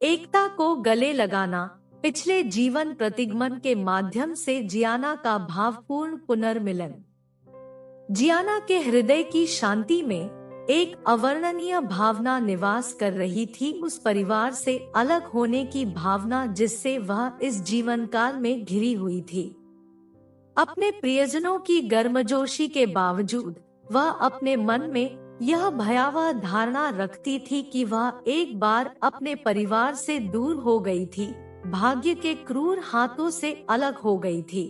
एकता को गले लगाना। पिछले जीवन प्रतिगमन के माध्यम से जियाना का भावपूर्ण पुनर्मिलन। जियाना के हृदय की शांति में एक अवर्णनीय भावना निवास कर रही थी, उस परिवार से अलग होने की भावना जिससे वह इस जीवन काल में घिरी हुई थी। अपने प्रियजनों की गर्मजोशी के बावजूद वह अपने मन में यह भयावह धारणा रखती थी कि वह एक बार अपने परिवार से दूर हो गई थी, भाग्य के क्रूर हाथों से अलग हो गई थी।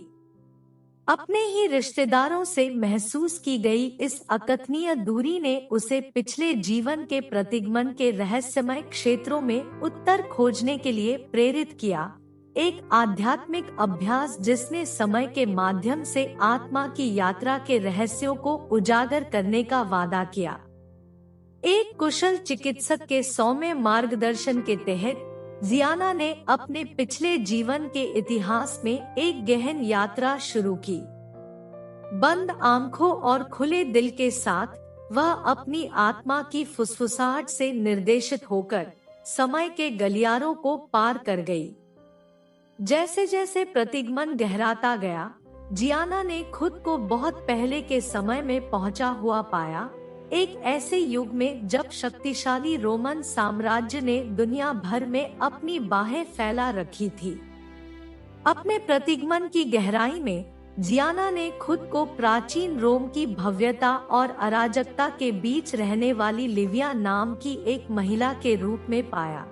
अपने ही रिश्तेदारों से महसूस की गई इस अकथनीय दूरी ने उसे पिछले जीवन के प्रतिगमन के रहस्यमय क्षेत्रों में उत्तर खोजने के लिए प्रेरित किया। एक आध्यात्मिक अभ्यास जिसने समय के माध्यम से आत्मा की यात्रा के रहस्यों को उजागर करने का वादा किया। एक कुशल चिकित्सक के सौम्य मार्गदर्शन के तहत जियाना ने अपने पिछले जीवन के इतिहास में एक गहन यात्रा शुरू की। बंद आंखों और खुले दिल के साथ वह अपनी आत्मा की फुसफुसाहट से निर्देशित होकर समय के गलियारों को पार कर गई। जैसे जैसे प्रतिगमन गहराता गया, जियाना ने खुद को बहुत पहले के समय में पहुंचा हुआ पाया, एक ऐसे युग में जब शक्तिशाली रोमन साम्राज्य ने दुनिया भर में अपनी बाहें फैला रखी थी। अपने प्रतिगमन की गहराई में जियाना ने खुद को प्राचीन रोम की भव्यता और अराजकता के बीच रहने वाली लिविया नाम की एक महिला के रूप में पाया।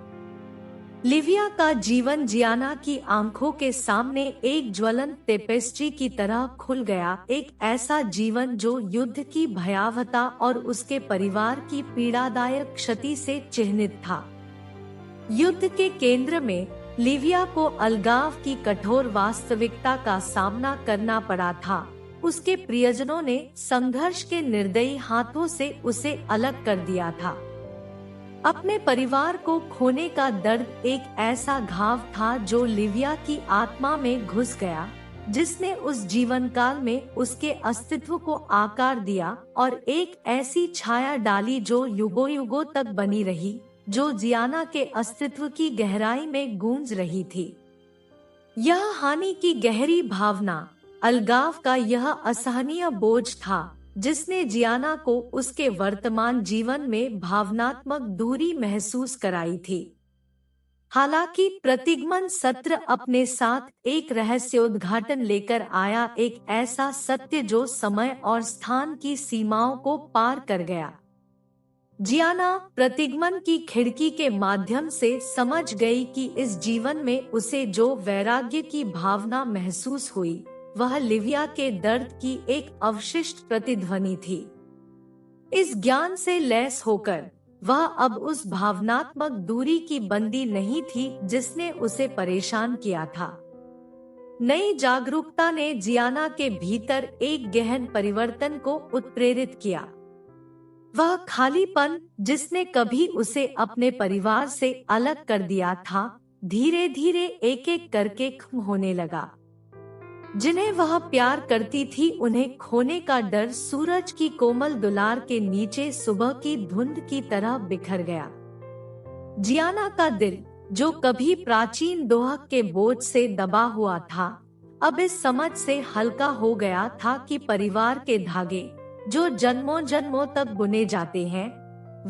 लिविया का जीवन जियाना की आंखों के सामने एक ज्वलंत टेपेस्ट्री की तरह खुल गया, एक ऐसा जीवन जो युद्ध की भयावहता और उसके परिवार की पीड़ादायक क्षति से चिह्नित था। युद्ध के केंद्र में लिविया को अलगाव की कठोर वास्तविकता का सामना करना पड़ा था। उसके प्रियजनों ने संघर्ष के निर्दयी हाथों से उसे अलग कर दिया था। अपने परिवार को खोने का दर्द एक ऐसा घाव था जो लिविया की आत्मा में घुस गया, जिसने उस जीवन काल में उसके अस्तित्व को आकार दिया और एक ऐसी छाया डाली जो युगों युगों तक बनी रही, जो जियाना के अस्तित्व की गहराई में गूंज रही थी। यह हानि की गहरी भावना, अलगाव का यह असहनीय बोझ था जिसने जियाना को उसके वर्तमान जीवन में भावनात्मक दूरी महसूस कराई थी। हालांकि प्रतिगमन सत्र अपने साथ एक रहस्योद्घाटन लेकर आया, एक ऐसा सत्य जो समय और स्थान की सीमाओं को पार कर गया। जियाना प्रतिगमन की खिड़की के माध्यम से समझ गई कि इस जीवन में उसे जो वैराग्य की भावना महसूस हुई, वह लिविया के दर्द की एक अवशिष्ट प्रतिध्वनि थी। इस ज्ञान से लैस होकर वह अब उस भावनात्मक दूरी की बंदी नहीं थी जिसने उसे परेशान किया था। नई जागरूकता ने जियाना के भीतर एक गहन परिवर्तन को उत्प्रेरित किया। वह खालीपन जिसने कभी उसे अपने परिवार से अलग कर दिया था, धीरे धीरे एक एक करके खत्म होने लगा। जिन्हें वह प्यार करती थी, उन्हें खोने का डर सूरज की कोमल दुलार के नीचे सुबह की धुंध की तरह बिखर गया। जियाना का दिल, जो कभी प्राचीन दोहक के बोझ से दबा हुआ था, अब इस समझ से हल्का हो गया था कि परिवार के धागे, जो जन्मों जन्मों तक बुने जाते हैं,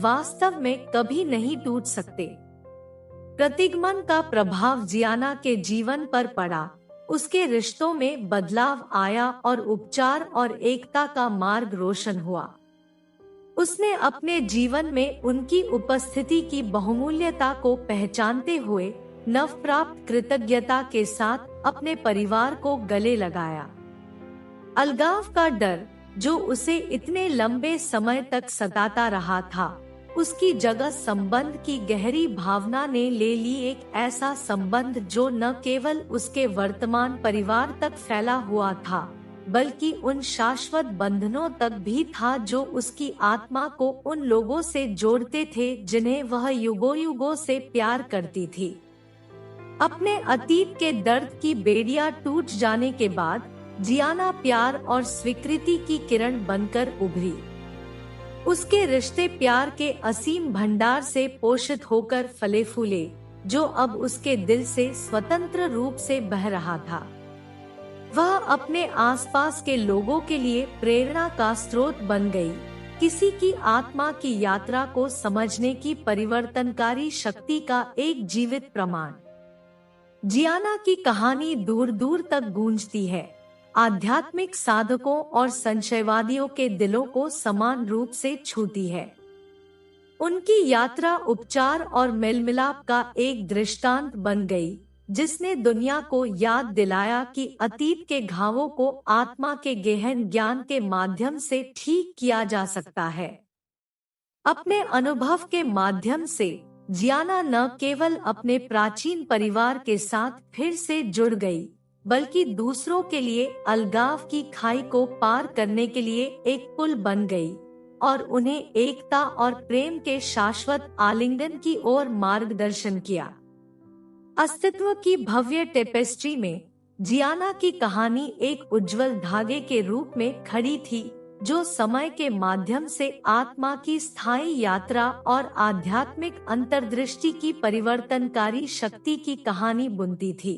वास्तव में कभी नहीं टूट सकते। प्रतिगमन का प्रभाव जियाना के जीवन पर पड़ा, उसके रिश्तों में बदलाव आया और उपचार और एकता का मार्ग रोशन हुआ। उसने अपने जीवन में उनकी उपस्थिति की बहुमूल्यता को पहचानते हुए नवप्राप्त कृतज्ञता के साथ अपने परिवार को गले लगाया। अलगाव का डर, जो उसे इतने लंबे समय तक सताता रहा था, उसकी जगह संबंध की गहरी भावना ने ले ली, एक ऐसा संबंध जो न केवल उसके वर्तमान परिवार तक फैला हुआ था, बल्कि उन शाश्वत बंधनों तक भी था जो उसकी आत्मा को उन लोगों से जोड़ते थे जिन्हें वह युगों युगों से प्यार करती थी। अपने अतीत के दर्द की बेड़ियां टूट जाने के बाद जियाना प्यार और स्वीकृति की किरण बनकर उभरी। उसके रिश्ते प्यार के असीम भंडार से पोषित होकर फले फूले, जो अब उसके दिल से स्वतंत्र रूप से बह रहा था। वह अपने आसपास के लोगों के लिए प्रेरणा का स्रोत बन गई, किसी की आत्मा की यात्रा को समझने की परिवर्तनकारी शक्ति का एक जीवित प्रमाण। जियाना की कहानी दूर दूर तक गूंजती है, आध्यात्मिक साधकों और संशयवादियों के दिलों को समान रूप से छूती है। उनकी यात्रा उपचार और मेलमिलाप का एक दृष्टांत बन गई, जिसने दुनिया को याद दिलाया कि अतीत के घावों को आत्मा के गहन ज्ञान के माध्यम से ठीक किया जा सकता है। अपने अनुभव के माध्यम से जियाना न केवल अपने प्राचीन परिवार के साथ फिर से जुड़ गई, बल्कि दूसरों के लिए अलगाव की खाई को पार करने के लिए एक पुल बन गई और उन्हें एकता और प्रेम के शाश्वत आलिंगन की ओर मार्गदर्शन किया। अस्तित्व की भव्य टेपेस्ट्री में जियाना की कहानी एक उज्जवल धागे के रूप में खड़ी थी, जो समय के माध्यम से आत्मा की स्थायी यात्रा और आध्यात्मिक अंतर्दृष्टि की परिवर्तनकारी शक्ति की कहानी बुनती थी।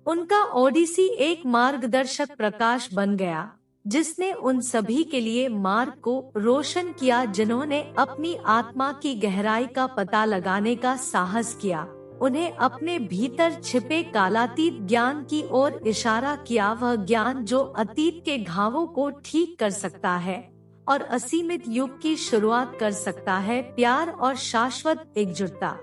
उनका ओडिसी एक मार्गदर्शक प्रकाश बन गया, जिसने उन सभी के लिए मार्ग को रोशन किया जिन्होंने अपनी आत्मा की गहराई का पता लगाने का साहस किया, उन्हें अपने भीतर छिपे कालातीत ज्ञान की ओर इशारा किया, वह ज्ञान जो अतीत के घावों को ठीक कर सकता है और असीमित युग की शुरुआत कर सकता है। प्यार और शाश्वत एकजुटता।